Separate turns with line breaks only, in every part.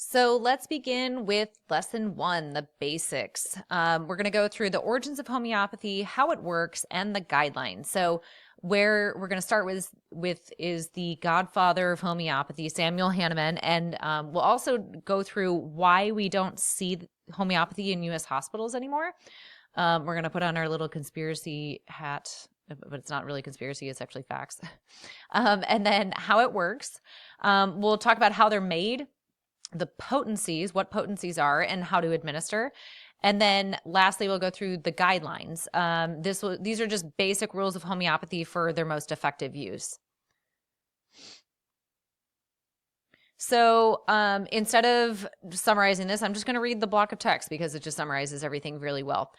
So let's begin with lesson one, the basics. We're going to go through the origins of homeopathy, how it works, and the guidelines. So where we're going to start with is the godfather of homeopathy, Samuel Hahnemann, and we'll also go through why we don't see homeopathy in U.S. hospitals anymore. We're going to put on our little conspiracy hat, but it's not really conspiracy, it's actually facts. And then how it works. We'll talk about how they're made, the potencies, what potencies are, and how to administer. And then lastly, we'll go through the guidelines. These are just basic rules of homeopathy for their most effective use. So instead of summarizing this, I'm just going to read the block of text because it just summarizes everything really well.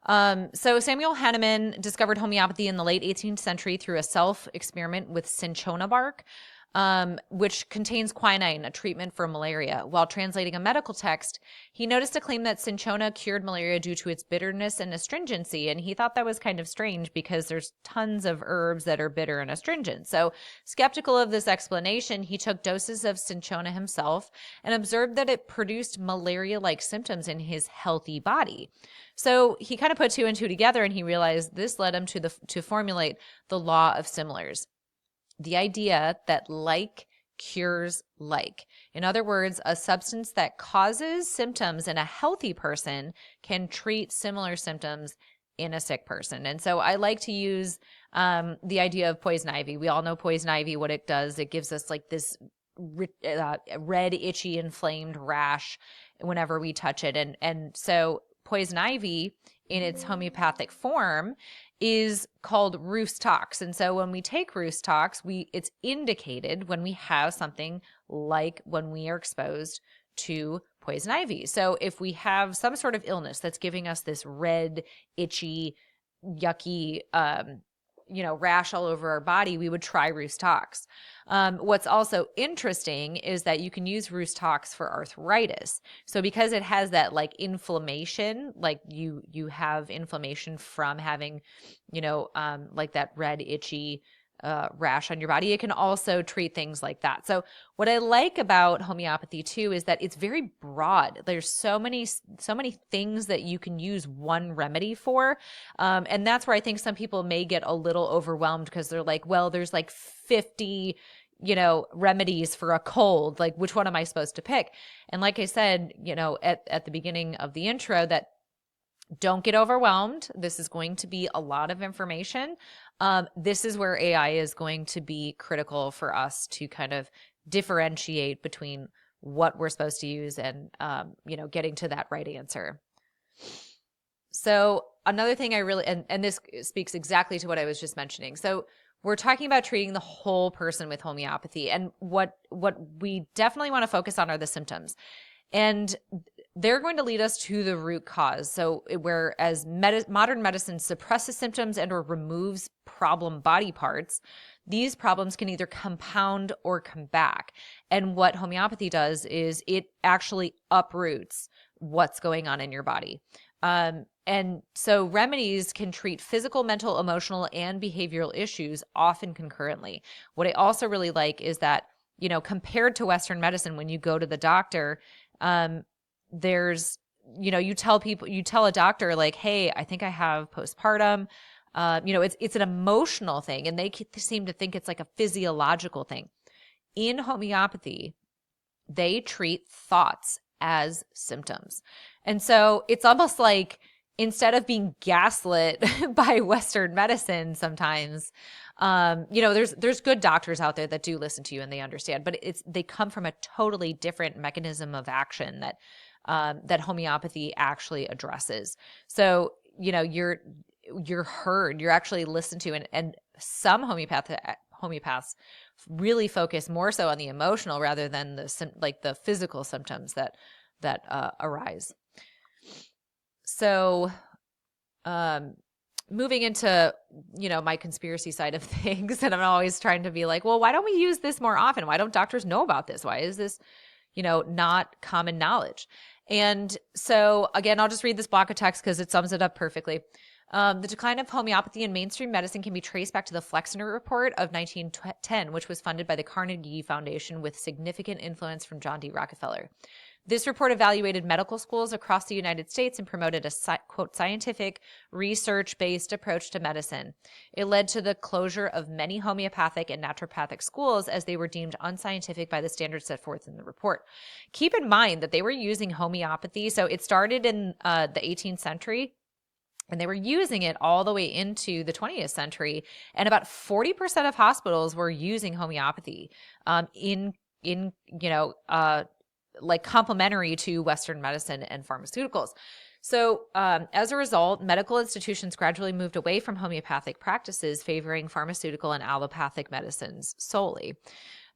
So Samuel Hahnemann discovered homeopathy in the late 18th century through a self-experiment with cinchona bark, which contains quinine, a treatment for malaria. While translating a medical text, he noticed a claim that cinchona cured malaria due to its bitterness and astringency, and he thought that was kind of strange because there's tons of herbs that are bitter and astringent. So, skeptical of this explanation, he took doses of cinchona himself and observed that it produced malaria-like symptoms in his healthy body. So he kind of put two and two together, and he realized this led him to formulate the law of similars. The idea that like cures like. In other words, a substance that causes symptoms in a healthy person can treat similar symptoms in a sick person. And so I like to use the idea of poison ivy. We all know poison ivy, what it does. It gives us like this red, itchy, inflamed rash whenever we touch it. And so poison ivy in its homeopathic form is called rhus tox. And so when we take rhus tox, it's indicated when we have something like when we are exposed to poison ivy. So if we have some sort of illness that's giving us this red, itchy, yucky, rash all over our body, we would try rhus tox. What's also interesting is that you can use rhus tox for arthritis. So because it has that like inflammation, like you have inflammation from having, like that red itchy rash on your body, it can also treat things like that. So what I like about homeopathy too is that it's very broad. There's so many things that you can use one remedy for. And that's where I think some people may get a little overwhelmed because they're like, well, there's like 50 remedies for a cold. Like, which one am I supposed to pick? And like I said, at the beginning of the intro, that don't get overwhelmed. This is going to be a lot of information. This is where AI is going to be critical for us to kind of differentiate between what we're supposed to use and, getting to that right answer. So another thing I really, and this speaks exactly to what I was just mentioning. So we're talking about treating the whole person with homeopathy. And what we definitely want to focus on are the symptoms. And they're going to lead us to the root cause. So whereas modern medicine suppresses symptoms and or removes problem body parts, these problems can either compound or come back. And what homeopathy does is it actually uproots what's going on in your body. And so remedies can treat physical, mental, emotional, and behavioral issues often concurrently. What I also really like is that, compared to Western medicine, when you go to the doctor, there's, you tell a doctor like, hey, I think I have postpartum. It's an emotional thing, and they seem to think it's like a physiological thing. In homeopathy, they treat thoughts as symptoms. And so it's almost like instead of being gaslit by Western medicine sometimes, there's good doctors out there that do listen to you and they understand, but they come from a totally different mechanism of action that homeopathy actually addresses. So, you're heard, you're actually listened to, and some homeopaths really focus more so on the emotional rather than the physical symptoms that arise. So, moving into, my conspiracy side of things, and I'm always trying to be like, well, why don't we use this more often? Why don't doctors know about this? Why is this, not common knowledge? And so again, I'll just read this block of text because it sums it up perfectly. The decline of homeopathy in mainstream medicine can be traced back to the Flexner Report of 1910, which was funded by the Carnegie Foundation with significant influence from John D. Rockefeller. This report evaluated medical schools across the United States and promoted a, quote, scientific, research-based approach to medicine. It led to the closure of many homeopathic and naturopathic schools as they were deemed unscientific by the standards set forth in the report. Keep in mind that they were using homeopathy. So it started in the 18th century, and they were using it all the way into the 20th century. And about 40% of hospitals were using homeopathy like complementary to Western medicine and pharmaceuticals. So as a result, medical institutions gradually moved away from homeopathic practices, favoring pharmaceutical and allopathic medicines solely.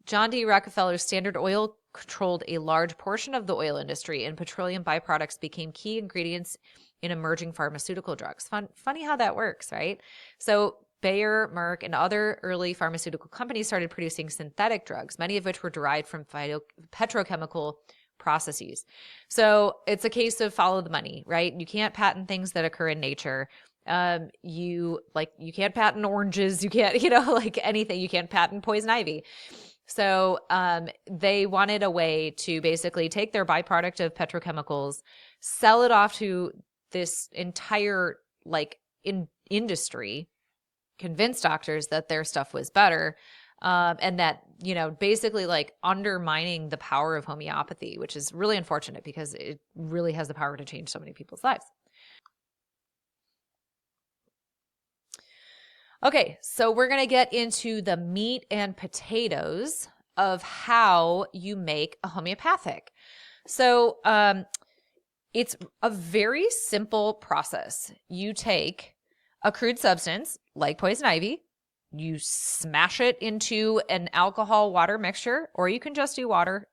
John D. Rockefeller's Standard Oil controlled a large portion of the oil industry, and petroleum byproducts became key ingredients in emerging pharmaceutical drugs. Funny how that works, right? So Bayer, Merck, and other early pharmaceutical companies started producing synthetic drugs, many of which were derived from petrochemical processes. So it's a case of follow the money, right? You can't patent things that occur in nature. You can't patent oranges. You can't, like anything. You can't patent poison ivy. So they wanted a way to basically take their byproduct of petrochemicals, sell it off to this entire industry, convince doctors that their stuff was better, and that, basically undermining the power of homeopathy, which is really unfortunate because it really has the power to change so many people's lives. Okay, so we're going to get into the meat and potatoes of how you make a homeopathic. So it's a very simple process. You take a crude substance like poison ivy, you smash it into an alcohol water mixture, or you can just do water.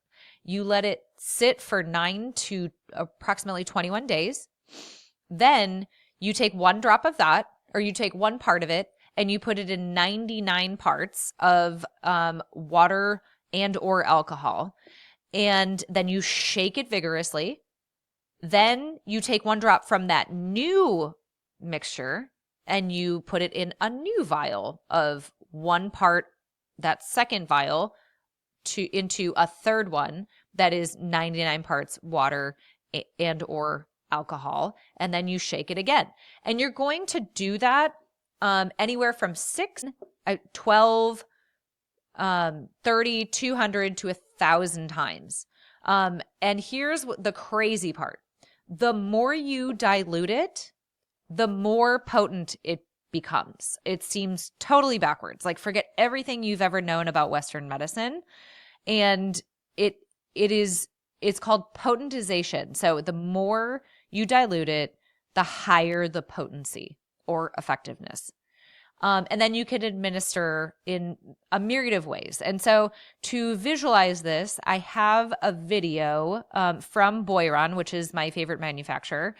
You let it sit for 9 to approximately 21 days. Then you take 1 drop of that, or you take 1 part of it, and you put it in 99 parts of water and or alcohol. And then you shake it vigorously. Then you take 1 drop from that new mixture and you put it in a new vial of 1 part, that second vial, into a third one that is 99 parts water and or alcohol. And then you shake it again. And you're going to do that anywhere from 6, 12, 30, 200 to 1,000 times. And here's the crazy part. The more you dilute it, the more potent it becomes. It seems totally backwards. Like, forget everything you've ever known about Western medicine. And it's called potentization. So the more you dilute it, the higher the potency or effectiveness. And then you can administer in a myriad of ways. And so to visualize this, I have a video from Boiron, which is my favorite manufacturer.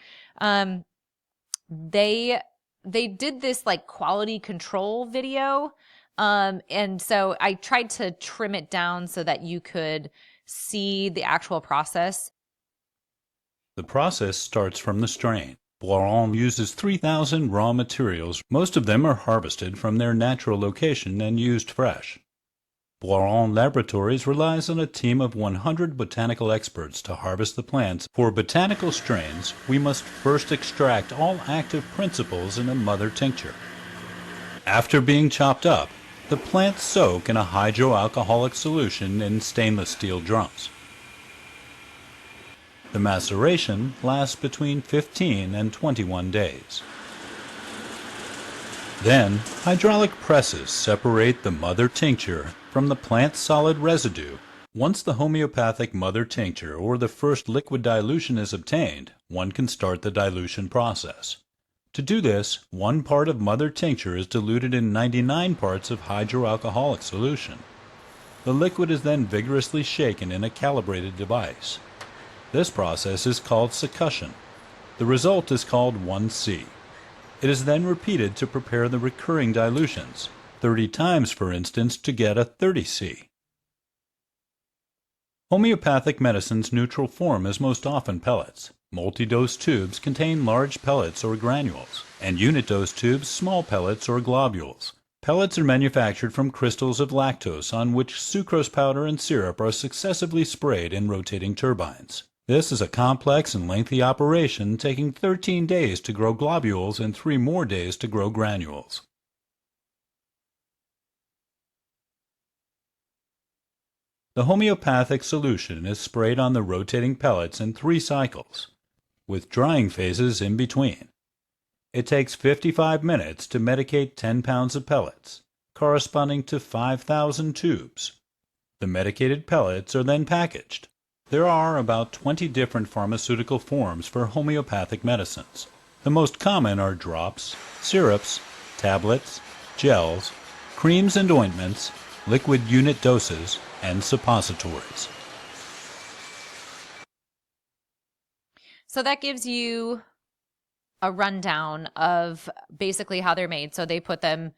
They did this like quality control video. And so I tried to trim it down so that you could see the actual process.
The process starts from the strain. Boiron uses 3,000 raw materials. Most of them are harvested from their natural location and used fresh. Boiron Laboratories relies on a team of 100 botanical experts to harvest the plants. For botanical strains, we must first extract all active principles in a mother tincture. After being chopped up, the plants soak in a hydroalcoholic solution in stainless steel drums. The maceration lasts between 15 and 21 days. Then, hydraulic presses separate the mother tincture from the plant's solid residue. Once the homeopathic mother tincture or the first liquid dilution is obtained, one can start the dilution process. To do this, 1 part of mother tincture is diluted in 99 parts of hydroalcoholic solution. The liquid is then vigorously shaken in a calibrated device. This process is called succussion. The result is called 1C. It is then repeated to prepare the recurring dilutions, 30 times for instance, to get a 30C. Homeopathic medicine's neutral form is most often pellets. Multi-dose tubes contain large pellets or granules, and unit-dose tubes small pellets or globules. Pellets are manufactured from crystals of lactose on which sucrose powder and syrup are successively sprayed in rotating turbines. This is a complex and lengthy operation taking 13 days to grow globules and 3 more days to grow granules. The homeopathic solution is sprayed on the rotating pellets in 3 cycles, with drying phases in between. It takes 55 minutes to medicate 10 pounds of pellets, corresponding to 5,000 tubes. The medicated pellets are then packaged. There are about 20 different pharmaceutical forms for homeopathic medicines. The most common are drops, syrups, tablets, gels, creams and ointments, liquid unit doses, and suppositories.
So that gives you a rundown of basically how they're made. So they put them,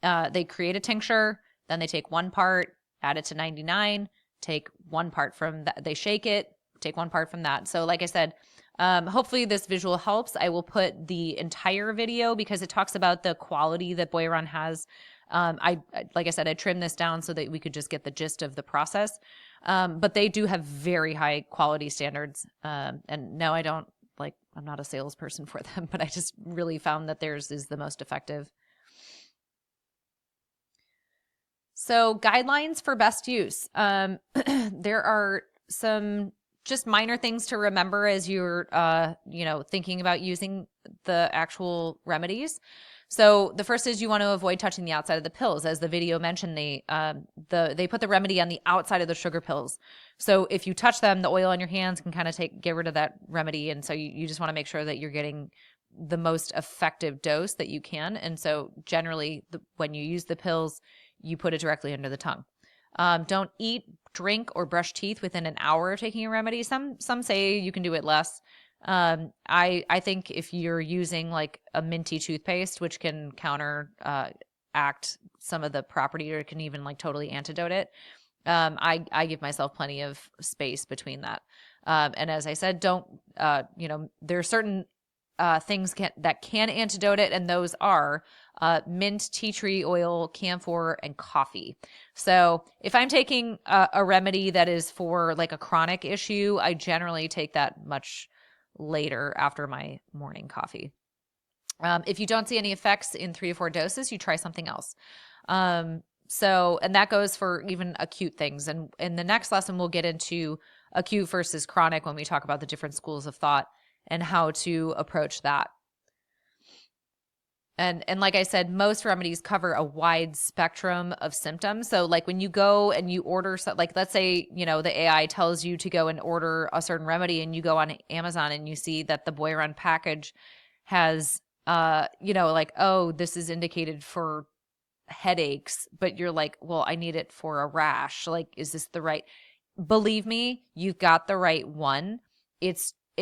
they create a tincture, then they take one part, add it to 99, take one part from that, they shake it, take one part from that. So like I said, hopefully this visual helps. I will put the entire video because it talks about the quality that Boiron has. Like I said, I trimmed this down so that we could just get the gist of the process. But they do have very high quality standards. And no, I'm not a salesperson for them, but I just really found that theirs is the most effective. So guidelines for best use. There are some just minor things to remember as you're, thinking about using the actual remedies. So the first is you want to avoid touching the outside of the pills. As the video mentioned, they put the remedy on the outside of the sugar pills. So if you touch them, the oil on your hands can kind of get rid of that remedy. And so you just want to make sure that you're getting the most effective dose that you can. And so generally, when you use the pills, you put it directly under the tongue. Don't eat, drink, or brush teeth within an hour of taking a remedy. Some say you can do it less. I think if you're using like a minty toothpaste, which can counteract some of the property or can even like totally antidote it, I give myself plenty of space between that. And as I said, there are certain things that can antidote it, and those are mint, tea tree oil, camphor, and coffee. So if I'm taking a remedy that is for like a chronic issue, I generally take that much later after my morning coffee. If you don't see any effects in 3 to 4 doses, you try something else. And that goes for even acute things. And in the next lesson, we'll get into acute versus chronic when we talk about the different schools of thought and how to approach that. And like I said, most remedies cover a wide spectrum of symptoms. So like when you go and you order, like let's say, the AI tells you to go and order a certain remedy and you go on Amazon and you see that the Boiron package has, oh, this is indicated for headaches, but you're like, well, I need it for a rash. Like, is this the right? Believe me, you've got the right one. It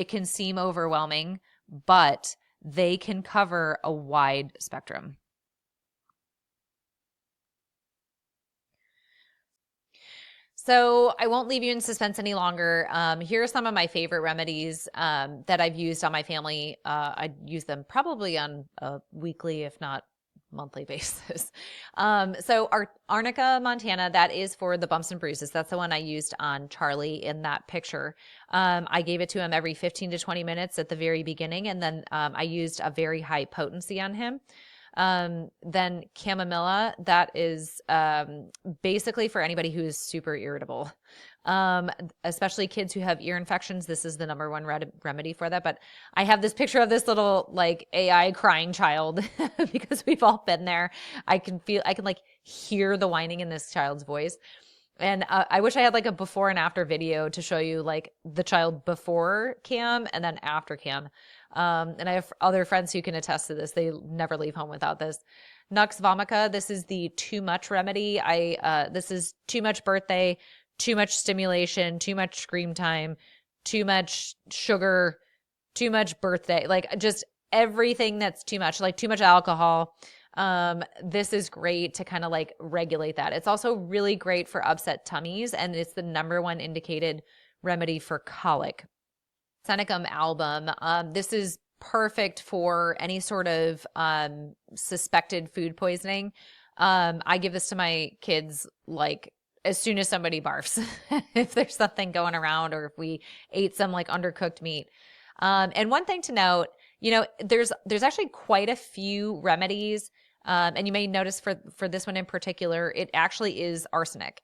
can seem overwhelming, but they can cover a wide spectrum. So I won't leave you in suspense any longer. Here are some of my favorite remedies that I've used on my family. I use them probably on a weekly, if not monthly basis. So Arnica Montana, that is for the bumps and bruises. That's the one I used on Charlie in that picture. I gave it to him every 15 to 20 minutes at the very beginning, and then I used a very high potency on him. Then chamomilla, that is basically for anybody who is super irritable, especially kids who have ear infections. This is the number one remedy for that. But I have this picture of this little like AI crying child because we've all been there. I can like hear the whining in this child's voice. And I wish I had like a before and after video to show you like the child before Cam and then after Cam. And I have other friends who can attest to this. They never leave home without this. Nux vomica, this is the too much remedy. This is too much birthday, too much stimulation, too much scream time, too much sugar, too much birthday, like just everything that's too much, like too much alcohol. This is great to kind of like regulate that. It's also really great for upset tummies, and it's the number one indicated remedy for colic. Seneca album. This is perfect for any sort of suspected food poisoning. I give this to my kids like as soon as somebody barfs, if there's something going around or if we ate some like undercooked meat. And one thing to note, there's actually quite a few remedies. And you may notice for this one in particular, it actually is arsenic.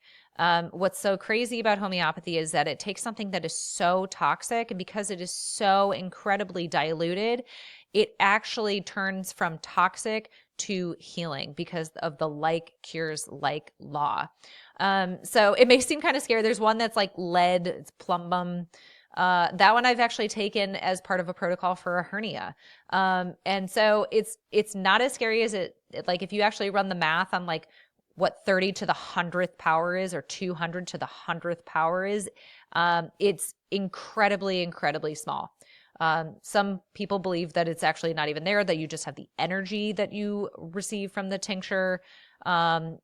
What's so crazy about homeopathy is that it takes something that is so toxic, and because it is so incredibly diluted, it actually turns from toxic to healing because of the like cures like law. So it may seem kind of scary. There's one that's like lead, it's plumbum. That one I've actually taken as part of a protocol for a hernia. And so it's not as scary as like if you actually run the math on like what 30 to the 100th power is, or 200 to the 100th power is, it's incredibly, incredibly small. Some people believe that it's actually not even there, that you just have the energy that you receive from the tincture, from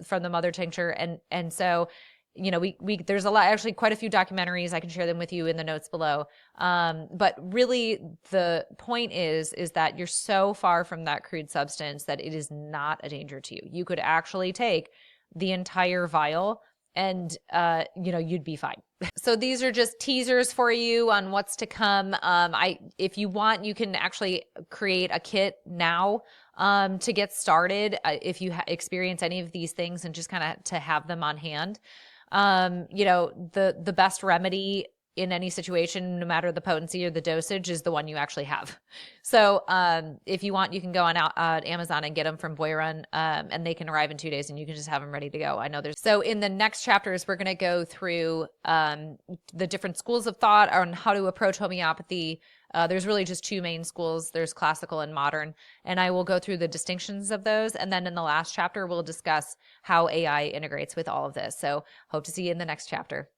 the mother tincture. And so, there's a lot, actually quite a few documentaries. I can share them with you in the notes below. But really the point is that you're so far from that crude substance that it is not a danger to you. You could actually take the entire vial and, you'd be fine. So these are just teasers for you on what's to come. If you want, you can actually create a kit now, to get started, if you experience any of these things, and just kind of to have them on hand. The best remedy in any situation, no matter the potency or the dosage, is the one you actually have. So if you want, you can go on Amazon and get them from Boy Run, and they can arrive in 2 days, and you can just have them ready to go. I know there's. So in the next chapters, we're going to go through the different schools of thought on how to approach homeopathy. There's really just two main schools. There's classical and modern, and I will go through the distinctions of those. And then in the last chapter, we'll discuss how AI integrates with all of this. So hope to see you in the next chapter.